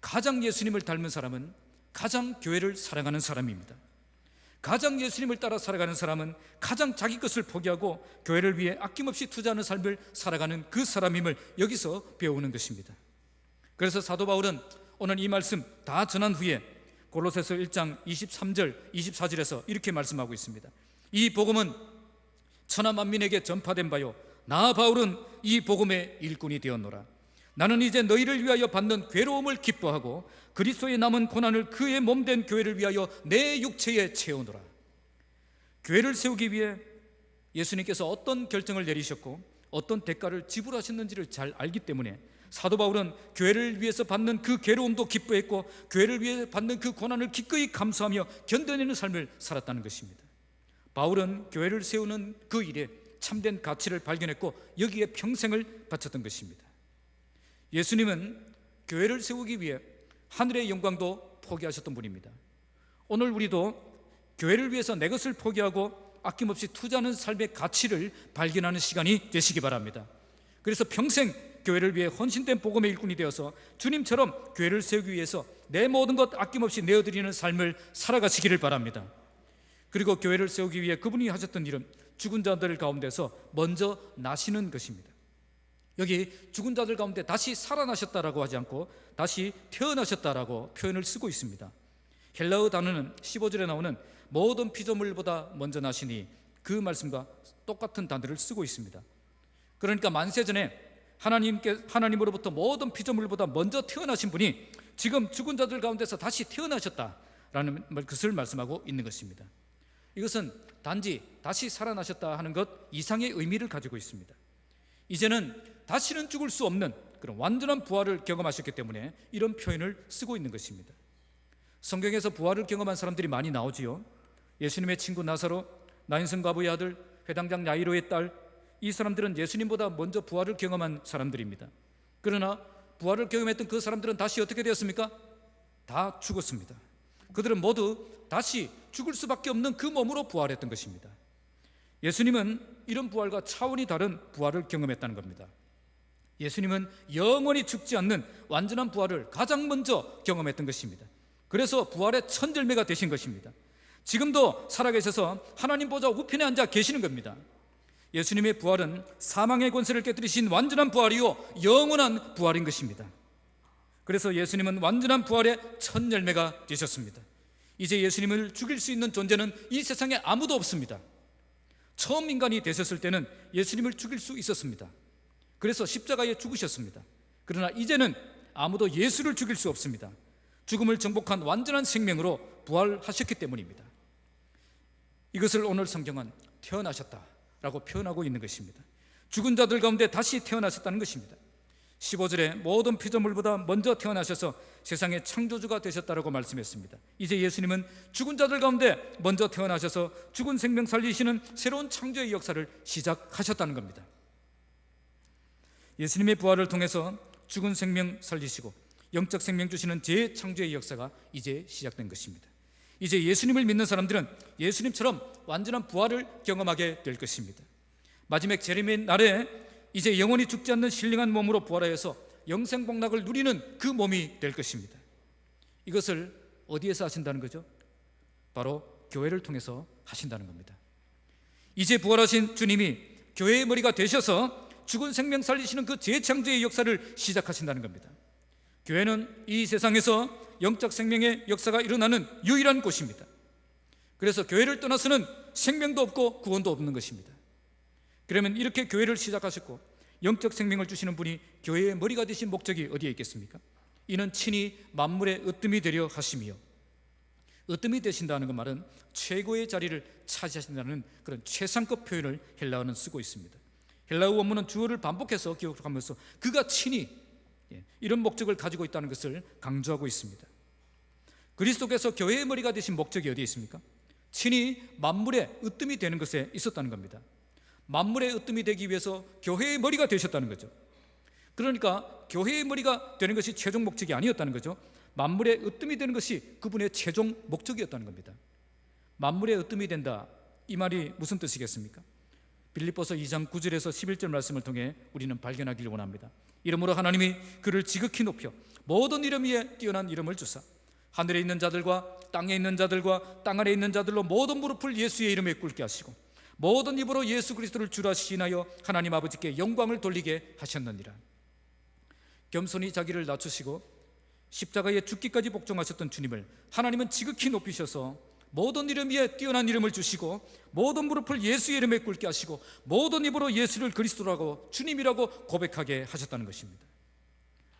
가장 예수님을 닮은 사람은 가장 교회를 사랑하는 사람입니다. 가장 예수님을 따라 살아가는 사람은 가장 자기 것을 포기하고 교회를 위해 아낌없이 투자하는 삶을 살아가는 그 사람임을 여기서 배우는 것입니다. 그래서 사도 바울은 오늘 이 말씀 다 전한 후에 골로새서 1장 23절 24절에서 이렇게 말씀하고 있습니다. 이 복음은 천하 만민에게 전파된 바요 나 바울은 이 복음의 일꾼이 되었노라. 나는 이제 너희를 위하여 받는 괴로움을 기뻐하고 그리스도의 남은 고난을 그의 몸된 교회를 위하여 내 육체에 채우노라. 교회를 세우기 위해 예수님께서 어떤 결정을 내리셨고 어떤 대가를 지불하셨는지를 잘 알기 때문에 사도 바울은 교회를 위해서 받는 그 괴로움도 기뻐했고 교회를 위해 받는 그 고난을 기꺼이 감수하며 견뎌내는 삶을 살았다는 것입니다. 바울은 교회를 세우는 그 일에 참된 가치를 발견했고 여기에 평생을 바쳤던 것입니다. 예수님은 교회를 세우기 위해 하늘의 영광도 포기하셨던 분입니다. 오늘 우리도 교회를 위해서 내 것을 포기하고 아낌없이 투자하는 삶의 가치를 발견하는 시간이 되시기 바랍니다. 그래서 평생 교회를 위해 헌신된 복음의 일꾼이 되어서 주님처럼 교회를 세우기 위해서 내 모든 것 아낌없이 내어드리는 삶을 살아가시기를 바랍니다. 그리고 교회를 세우기 위해 그분이 하셨던 일은 죽은 자들 가운데서 먼저 나시는 것입니다. 여기 죽은 자들 가운데 다시 살아나셨다라고 하지 않고 다시 태어나셨다라고 표현을 쓰고 있습니다. 헬라어 단어는 15절에 나오는 모든 피조물보다 먼저 나시니 그 말씀과 똑같은 단어를 쓰고 있습니다. 그러니까 만세전에 하나님으로부터 모든 피조물보다 먼저 태어나신 분이 지금 죽은 자들 가운데서 다시 태어나셨다라는 것을 말씀하고 있는 것입니다. 이것은 단지 다시 살아나셨다 하는 것 이상의 의미를 가지고 있습니다. 이제는 다시는 죽을 수 없는 그런 완전한 부활을 경험하셨기 때문에 이런 표현을 쓰고 있는 것입니다. 성경에서 부활을 경험한 사람들이 많이 나오지요. 예수님의 친구 나사로, 나인성 과부의 아들, 회당장 야이로의 딸, 이 사람들은 예수님보다 먼저 부활을 경험한 사람들입니다. 그러나 부활을 경험했던 그 사람들은 다시 어떻게 되었습니까? 다 죽었습니다. 그들은 모두 다시 죽을 수밖에 없는 그 몸으로 부활했던 것입니다. 예수님은 이런 부활과 차원이 다른 부활을 경험했다는 겁니다. 예수님은 영원히 죽지 않는 완전한 부활을 가장 먼저 경험했던 것입니다. 그래서 부활의 첫 열매가 되신 것입니다. 지금도 살아계셔서 하나님 보좌 우편에 앉아 계시는 겁니다. 예수님의 부활은 사망의 권세를 깨뜨리신 완전한 부활이요 영원한 부활인 것입니다. 그래서 예수님은 완전한 부활의 첫 열매가 되셨습니다. 이제 예수님을 죽일 수 있는 존재는 이 세상에 아무도 없습니다. 처음 인간이 되셨을 때는 예수님을 죽일 수 있었습니다. 그래서 십자가에 죽으셨습니다. 그러나 이제는 아무도 예수를 죽일 수 없습니다. 죽음을 정복한 완전한 생명으로 부활하셨기 때문입니다. 이것을 오늘 성경은 태어나셨다라고 표현하고 있는 것입니다. 죽은 자들 가운데 다시 태어나셨다는 것입니다. 15절에 모든 피조물보다 먼저 태어나셔서 세상의 창조주가 되셨다라고 말씀했습니다. 이제 예수님은 죽은 자들 가운데 먼저 태어나셔서 죽은 생명 살리시는 새로운 창조의 역사를 시작하셨다는 겁니다. 예수님의 부활을 통해서 죽은 생명 살리시고 영적 생명 주시는 재창조의 역사가 이제 시작된 것입니다. 이제 예수님을 믿는 사람들은 예수님처럼 완전한 부활을 경험하게 될 것입니다. 마지막 재림의 날에 이제 영원히 죽지 않는 신령한 몸으로 부활하여서 영생복락을 누리는 그 몸이 될 것입니다. 이것을 어디에서 하신다는 거죠? 바로 교회를 통해서 하신다는 겁니다. 이제 부활하신 주님이 교회의 머리가 되셔서 죽은 생명 살리시는 그 재창조의 역사를 시작하신다는 겁니다. 교회는 이 세상에서 영적 생명의 역사가 일어나는 유일한 곳입니다. 그래서 교회를 떠나서는 생명도 없고 구원도 없는 것입니다. 그러면 이렇게 교회를 시작하셨고 영적 생명을 주시는 분이 교회의 머리가 되신 목적이 어디에 있겠습니까? 이는 친히 만물의 으뜸이 되려 하심이요, 으뜸이 되신다는 그 말은 최고의 자리를 차지하신다는 그런 최상급 표현을 헬라어는 쓰고 있습니다. 헬라어 원문은 주어를 반복해서 기록하면서 그가 친히 이런 목적을 가지고 있다는 것을 강조하고 있습니다. 그리스도께서 교회의 머리가 되신 목적이 어디에 있습니까? 친히 만물의 으뜸이 되는 것에 있었다는 겁니다. 만물의 으뜸이 되기 위해서 교회의 머리가 되셨다는 거죠. 그러니까 교회의 머리가 되는 것이 최종 목적이 아니었다는 거죠. 만물의 으뜸이 되는 것이 그분의 최종 목적이었다는 겁니다. 만물의 으뜸이 된다, 이 말이 무슨 뜻이겠습니까? 빌립보서 2장 9절에서 11절 말씀을 통해 우리는 발견하기를 원합니다. 이러므로 하나님이 그를 지극히 높여 모든 이름 위에 뛰어난 이름을 주사 하늘에 있는 자들과 땅에 있는 자들과 땅 아래 있는 자들로 모든 무릎을 예수의 이름에 꿇게 하시고 모든 입으로 예수 그리스도를 주라 시인하여 하나님 아버지께 영광을 돌리게 하셨느니라. 겸손히 자기를 낮추시고 십자가에 죽기까지 복종하셨던 주님을 하나님은 지극히 높이셔서 모든 이름 위에 뛰어난 이름을 주시고 모든 무릎을 예수의 이름에 꿇게 하시고 모든 입으로 예수를 그리스도라고 주님이라고 고백하게 하셨다는 것입니다.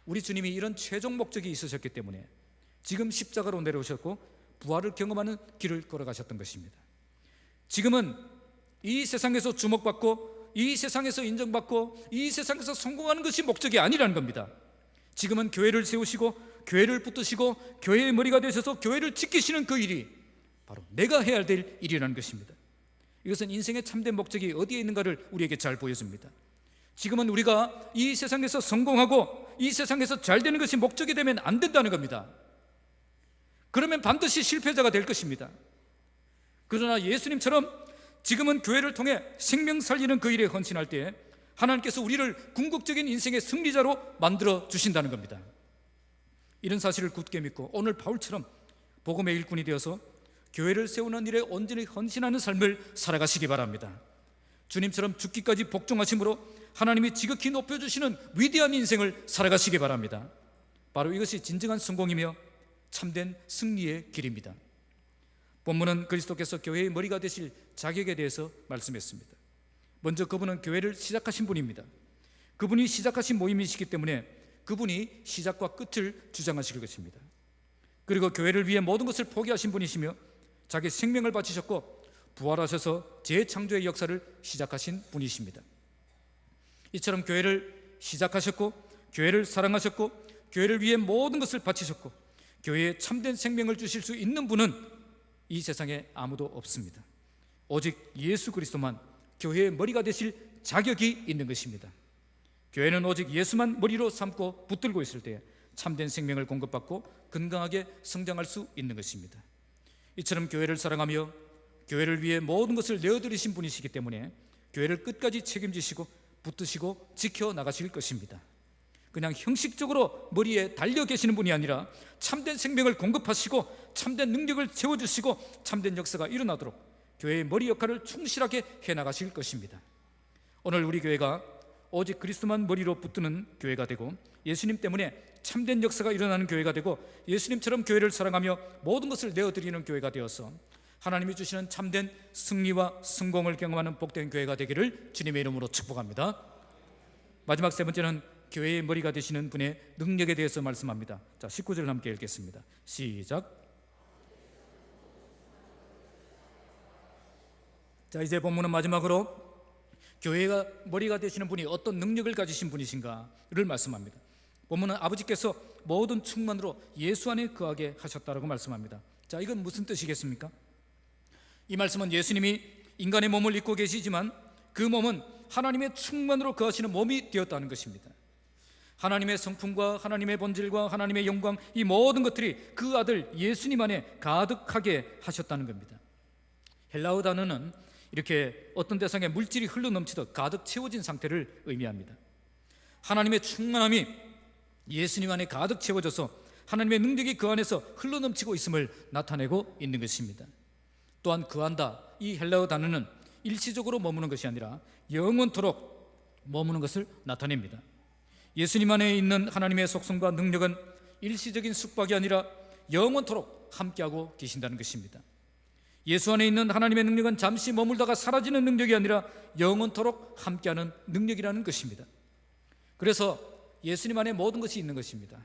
우리 주님이 이런 최종 목적이 있으셨기 때문에 지금 십자가로 내려오셨고 부활을 경험하는 길을 걸어가셨던 것입니다. 지금은 이 세상에서 주목받고 이 세상에서 인정받고 이 세상에서 성공하는 것이 목적이 아니라는 겁니다. 지금은 교회를 세우시고 교회를 붙드시고 교회의 머리가 되셔서 교회를 지키시는 그 일이 바로 내가 해야 될 일이라는 것입니다. 이것은 인생의 참된 목적이 어디에 있는가를 우리에게 잘 보여줍니다. 지금은 우리가 이 세상에서 성공하고 이 세상에서 잘 되는 것이 목적이 되면 안 된다는 겁니다. 그러면 반드시 실패자가 될 것입니다. 그러나 예수님처럼 지금은 교회를 통해 생명 살리는 그 일에 헌신할 때 하나님께서 우리를 궁극적인 인생의 승리자로 만들어 주신다는 겁니다. 이런 사실을 굳게 믿고 오늘 바울처럼 복음의 일꾼이 되어서 교회를 세우는 일에 온전히 헌신하는 삶을 살아가시기 바랍니다. 주님처럼 죽기까지 복종하심으로 하나님이 지극히 높여주시는 위대한 인생을 살아가시기 바랍니다. 바로 이것이 진정한 성공이며 참된 승리의 길입니다. 본문은 그리스도께서 교회의 머리가 되실 자격에 대해서 말씀했습니다. 먼저 그분은 교회를 시작하신 분입니다. 그분이 시작하신 모임이시기 때문에 그분이 시작과 끝을 주장하실 것입니다. 그리고 교회를 위해 모든 것을 포기하신 분이시며 자기 생명을 바치셨고 부활하셔서 재창조의 역사를 시작하신 분이십니다. 이처럼 교회를 시작하셨고 교회를 사랑하셨고 교회를 위해 모든 것을 바치셨고 교회에 참된 생명을 주실 수 있는 분은 이 세상에 아무도 없습니다. 오직 예수 그리스도만 교회의 머리가 되실 자격이 있는 것입니다. 교회는 오직 예수만 머리로 삼고 붙들고 있을 때 참된 생명을 공급받고 건강하게 성장할 수 있는 것입니다. 이처럼 교회를 사랑하며 교회를 위해 모든 것을 내어드리신 분이시기 때문에 교회를 끝까지 책임지시고 붙드시고 지켜나가실 것입니다. 그냥 형식적으로 머리에 달려 계시는 분이 아니라 참된 생명을 공급하시고 참된 능력을 채워주시고 참된 역사가 일어나도록 교회의 머리 역할을 충실하게 해나가실 것입니다. 오늘 우리 교회가 오직 그리스도만 머리로 붙드는 교회가 되고 예수님 때문에 참된 역사가 일어나는 교회가 되고 예수님처럼 교회를 사랑하며 모든 것을 내어드리는 교회가 되어서 하나님이 주시는 참된 승리와 성공을 경험하는 복된 교회가 되기를 주님의 이름으로 축복합니다. 마지막 세 번째는 교회의 머리가 되시는 분의 능력에 대해서 말씀합니다. 자, 19절을 함께 읽겠습니다. 시작. 자, 이제 본문은 마지막으로 교회가 머리가 되시는 분이 어떤 능력을 가지신 분이신가를 말씀합니다. 본문은 아버지께서 모든 충만으로 예수 안에 거하게 하셨다라고 말씀합니다. 자, 이건 무슨 뜻이겠습니까? 이 말씀은 예수님이 인간의 몸을 입고 계시지만 그 몸은 하나님의 충만으로 거하시는 몸이 되었다는 것입니다. 하나님의 성품과 하나님의 본질과 하나님의 영광, 이 모든 것들이 그 아들 예수님 안에 가득하게 하셨다는 겁니다. 헬라어 단어는 이렇게 어떤 대상에 물질이 흘러넘치듯 가득 채워진 상태를 의미합니다. 하나님의 충만함이 예수님 안에 가득 채워져서 하나님의 능력이 그 안에서 흘러넘치고 있음을 나타내고 있는 것입니다. 또한 거한다, 이 헬라어 단어는 일시적으로 머무는 것이 아니라 영원토록 머무는 것을 나타냅니다. 예수님 안에 있는 하나님의 속성과 능력은 일시적인 숙박이 아니라 영원토록 함께하고 계신다는 것입니다. 예수 안에 있는 하나님의 능력은 잠시 머물다가 사라지는 능력이 아니라 영원토록 함께하는 능력이라는 것입니다. 그래서 예수님 안에 모든 것이 있는 것입니다.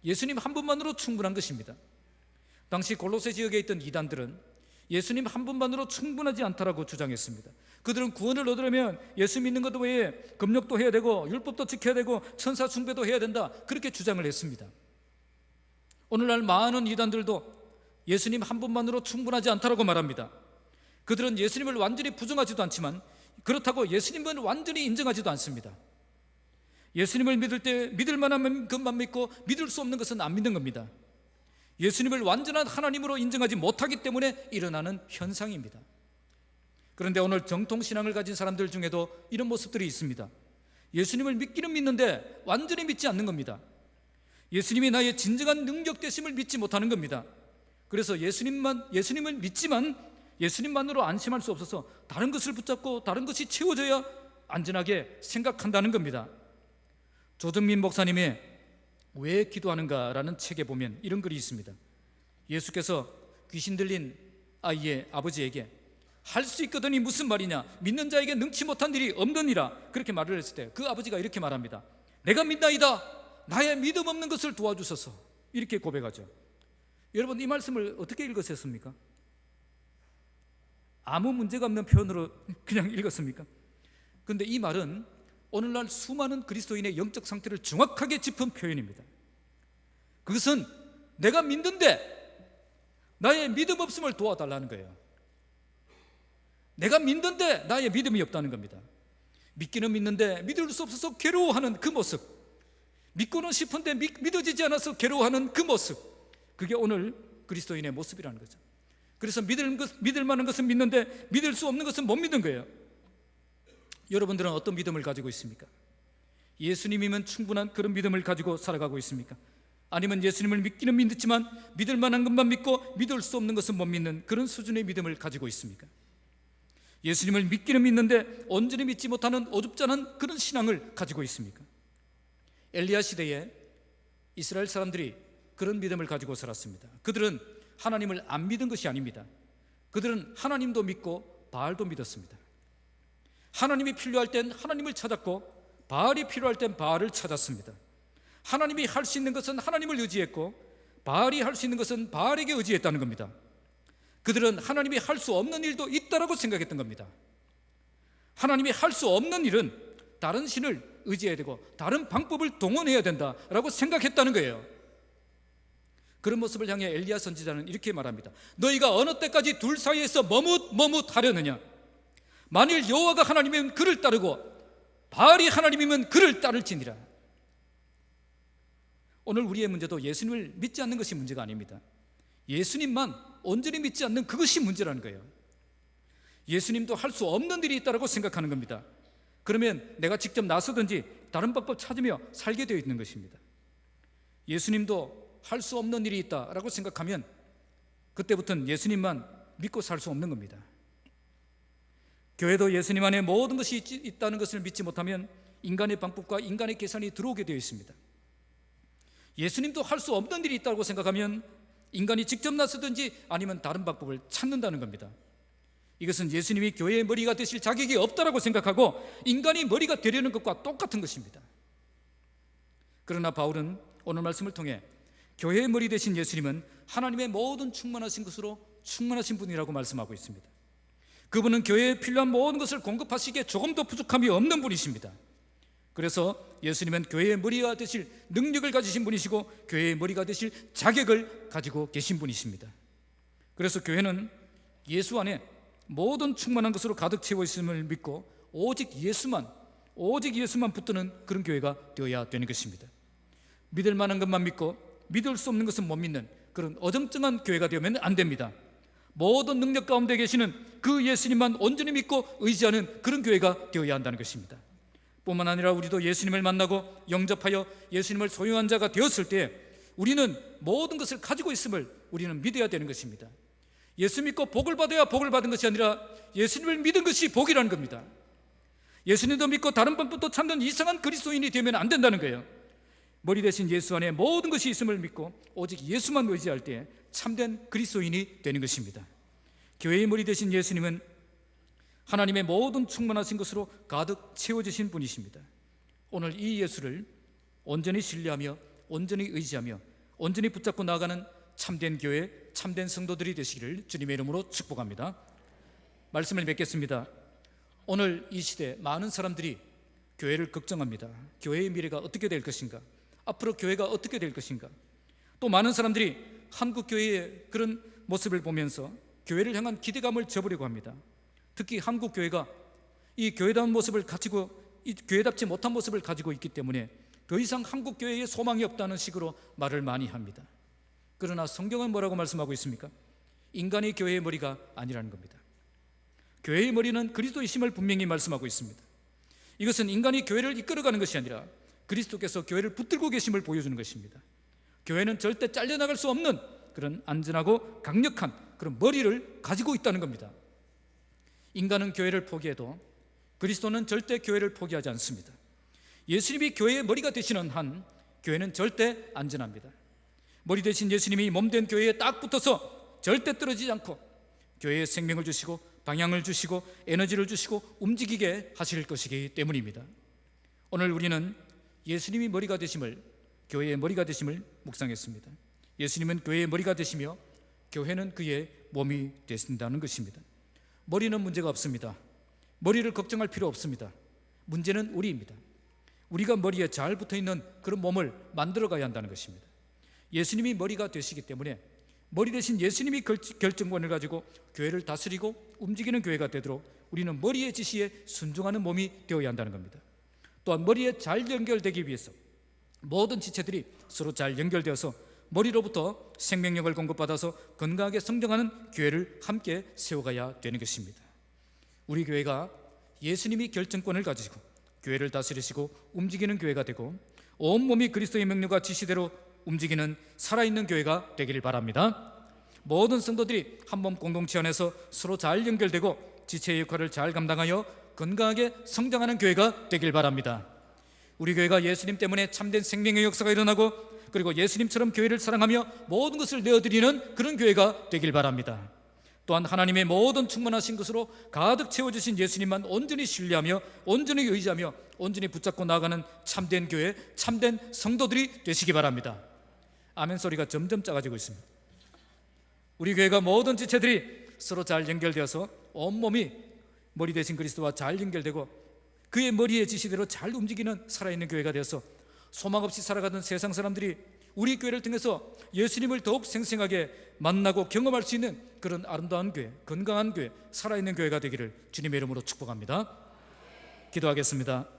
예수님 한 분만으로 충분한 것입니다. 당시 골로새 지역에 있던 이단들은 예수님 한 분만으로 충분하지 않다라고 주장했습니다. 그들은 구원을 얻으려면 예수 믿는 것 외에 금욕도 해야 되고 율법도 지켜야 되고 천사 숭배도 해야 된다, 그렇게 주장을 했습니다. 오늘날 많은 이단들도 예수님 한 분만으로 충분하지 않다라고 말합니다. 그들은 예수님을 완전히 부정하지도 않지만 그렇다고 예수님은 완전히 인정하지도 않습니다. 예수님을 믿을 때 믿을 만한 것만 믿고 믿을 수 없는 것은 안 믿는 겁니다. 예수님을 완전한 하나님으로 인정하지 못하기 때문에 일어나는 현상입니다. 그런데 오늘 정통신앙을 가진 사람들 중에도 이런 모습들이 있습니다. 예수님을 믿기는 믿는데 완전히 믿지 않는 겁니다. 예수님이 나의 진정한 능력 되심을 믿지 못하는 겁니다. 그래서 예수님을 믿지만 예수님만으로 안심할 수 없어서 다른 것을 붙잡고 다른 것이 채워져야 안전하게 생각한다는 겁니다. 조정민 목사님의 왜 기도하는가라는 책에 보면 이런 글이 있습니다. 예수께서 귀신 들린 아이의 아버지에게 할 수 있거든이 무슨 말이냐, 믿는 자에게 능치 못한 일이 없느니라, 그렇게 말을 했을 때 그 아버지가 이렇게 말합니다. 내가 믿나이다, 나의 믿음 없는 것을 도와주소서, 이렇게 고백하죠. 여러분, 이 말씀을 어떻게 읽으셨습니까? 아무 문제가 없는 표현으로 그냥 읽었습니까? 그런데 이 말은 오늘날 수많은 그리스도인의 영적 상태를 정확하게 짚은 표현입니다. 그것은 내가 믿는데 나의 믿음 없음을 도와달라는 거예요. 내가 믿는데 나의 믿음이 없다는 겁니다. 믿기는 믿는데 믿을 수 없어서 괴로워하는 그 모습, 믿고는 싶은데 믿어지지 않아서 괴로워하는 그 모습, 그게 오늘 그리스도인의 모습이라는 거죠. 그래서 믿을 만한 것은 믿는데 믿을 수 없는 것은 못 믿는 거예요. 여러분들은 어떤 믿음을 가지고 있습니까? 예수님이면 충분한 그런 믿음을 가지고 살아가고 있습니까? 아니면 예수님을 믿기는 믿지만 믿을 만한 것만 믿고 믿을 수 없는 것은 못 믿는 그런 수준의 믿음을 가지고 있습니까? 예수님을 믿기는 믿는데 온전히 믿지 못하는 어줍잖은 그런 신앙을 가지고 있습니까? 엘리야 시대에 이스라엘 사람들이 그런 믿음을 가지고 살았습니다. 그들은 하나님을 안 믿은 것이 아닙니다. 그들은 하나님도 믿고 바알도 믿었습니다. 하나님이 필요할 땐 하나님을 찾았고 바알이 필요할 땐 바알을 찾았습니다. 하나님이 할 수 있는 것은 하나님을 의지했고 바알이 할 수 있는 것은 바알에게 의지했다는 겁니다. 그들은 하나님이 할 수 없는 일도 있다라고 생각했던 겁니다. 하나님이 할 수 없는 일은 다른 신을 의지해야 되고 다른 방법을 동원해야 된다라고 생각했다는 거예요. 그런 모습을 향해 엘리야 선지자는 이렇게 말합니다. 너희가 어느 때까지 둘 사이에서 머뭇하려느냐? 만일 여호와가 하나님이면 그를 따르고 바알이 하나님이면 그를 따를지니라. 오늘 우리의 문제도 예수님을 믿지 않는 것이 문제가 아닙니다. 예수님만 온전히 믿지 않는 그것이 문제라는 거예요. 예수님도 할 수 없는 일이 있다고 생각하는 겁니다. 그러면 내가 직접 나서든지 다른 방법 찾으며 살게 되어 있는 것입니다. 예수님도 할 수 없는 일이 있다라고 생각하면 그때부터는 예수님만 믿고 살 수 없는 겁니다. 교회도 예수님 안에 모든 것이 있다는 것을 믿지 못하면 인간의 방법과 인간의 계산이 들어오게 되어 있습니다. 예수님도 할 수 없는 일이 있다고 생각하면 인간이 직접 나서든지 아니면 다른 방법을 찾는다는 겁니다. 이것은 예수님이 교회의 머리가 되실 자격이 없다라고 생각하고 인간이 머리가 되려는 것과 똑같은 것입니다. 그러나 바울은 오늘 말씀을 통해 교회의 머리 되신 예수님은 하나님의 모든 충만하신 것으로 충만하신 분이라고 말씀하고 있습니다. 그분은 교회에 필요한 모든 것을 공급하시기에 조금도 부족함이 없는 분이십니다. 그래서 예수님은 교회의 머리가 되실 능력을 가지신 분이시고 교회의 머리가 되실 자격을 가지고 계신 분이십니다. 그래서 교회는 예수 안에 모든 충만한 것으로 가득 채워 있음을 믿고 오직 예수만 붙드는 그런 교회가 되어야 되는 것입니다. 믿을 만한 것만 믿고 믿을 수 없는 것은 못 믿는 그런 어정쩡한 교회가 되면 안 됩니다. 모든 능력 가운데 계시는 그 예수님만 온전히 믿고 의지하는 그런 교회가 되어야 한다는 것입니다. 뿐만 아니라 우리도 예수님을 만나고 영접하여 예수님을 소유한 자가 되었을 때 우리는 모든 것을 가지고 있음을 우리는 믿어야 되는 것입니다. 예수 믿고 복을 받아야 복을 받은 것이 아니라 예수님을 믿은 것이 복이라는 겁니다. 예수님도 믿고 다른 방법도 찾는 이상한 그리스도인이 되면 안 된다는 거예요. 머리 대신 예수 안에 모든 것이 있음을 믿고 오직 예수만 의지할 때 참된 그리스도인이 되는 것입니다. 교회의 머리 되신 예수님은 하나님의 모든 충만하신 것으로 가득 채워지신 분이십니다. 오늘 이 예수를 온전히 신뢰하며 온전히 의지하며 온전히 붙잡고 나아가는 참된 교회, 참된 성도들이 되시기를 주님의 이름으로 축복합니다. 말씀을 맺겠습니다. 오늘 이 시대 많은 사람들이 교회를 걱정합니다. 교회의 미래가 어떻게 될 것인가? 앞으로 교회가 어떻게 될 것인가? 또 많은 사람들이 한국 교회의 그런 모습을 보면서 교회를 향한 기대감을 저버리고 합니다. 특히 한국 교회가 이 교회다운 모습을 가지고 이 교회답지 못한 모습을 가지고 있기 때문에 더 이상 한국 교회에 소망이 없다는 식으로 말을 많이 합니다. 그러나 성경은 뭐라고 말씀하고 있습니까? 인간이 교회의 머리가 아니라는 겁니다. 교회의 머리는 그리스도이심을 분명히 말씀하고 있습니다. 이것은 인간이 교회를 이끌어가는 것이 아니라 그리스도께서 교회를 붙들고 계심을 보여주는 것입니다. 교회는 절대 잘려나갈 수 없는 그런 안전하고 강력한 그런 머리를 가지고 있다는 겁니다. 인간은 교회를 포기해도 그리스도는 절대 교회를 포기하지 않습니다. 예수님이 교회의 머리가 되시는 한 교회는 절대 안전합니다. 머리 되신 예수님이 몸된 교회에 딱 붙어서 절대 떨어지지 않고 교회에 생명을 주시고 방향을 주시고 에너지를 주시고 움직이게 하실 것이기 때문입니다. 오늘 우리는 예수님이 머리가 되심을, 교회의 머리가 되심을 묵상했습니다. 예수님은 교회의 머리가 되시며 교회는 그의 몸이 되신다는 것입니다. 머리는 문제가 없습니다. 머리를 걱정할 필요 없습니다. 문제는 우리입니다. 우리가 머리에 잘 붙어있는 그런 몸을 만들어 가야 한다는 것입니다. 예수님이 머리가 되시기 때문에 머리 대신 예수님이 결정권을 가지고 교회를 다스리고 움직이는 교회가 되도록 우리는 머리의 지시에 순종하는 몸이 되어야 한다는 겁니다. 또한 머리에 잘 연결되기 위해서 모든 지체들이 서로 잘 연결되어서 머리로부터 생명력을 공급받아서 건강하게 성장하는 교회를 함께 세워가야 되는 것입니다. 우리 교회가 예수님이 결정권을 가지고 교회를 다스리시고 움직이는 교회가 되고 온몸이 그리스도의 명령과 지시대로 움직이는 살아있는 교회가 되기를 바랍니다. 모든 성도들이 한 몸 공동체 안에서 서로 잘 연결되고 지체의 역할을 잘 감당하여 건강하게 성장하는 교회가 되길 바랍니다. 우리 교회가 예수님 때문에 참된 생명의 역사가 일어나고 그리고 예수님처럼 교회를 사랑하며 모든 것을 내어드리는 그런 교회가 되길 바랍니다. 또한 하나님의 모든 충만하신 것으로 가득 채워주신 예수님만 온전히 신뢰하며 온전히 의지하며 온전히 붙잡고 나아가는 참된 교회, 참된 성도들이 되시기 바랍니다. 아멘 소리가 점점 작아지고 있습니다. 우리 교회가 모든 지체들이 서로 잘 연결되어서 온몸이 머리 대신 그리스도와 잘 연결되고 그의 머리의 지시대로 잘 움직이는 살아있는 교회가 되어서 소망 없이 살아가던 세상 사람들이 우리 교회를 통해서 예수님을 더욱 생생하게 만나고 경험할 수 있는 그런 아름다운 교회, 건강한 교회, 살아있는 교회가 되기를 주님의 이름으로 축복합니다. 기도하겠습니다.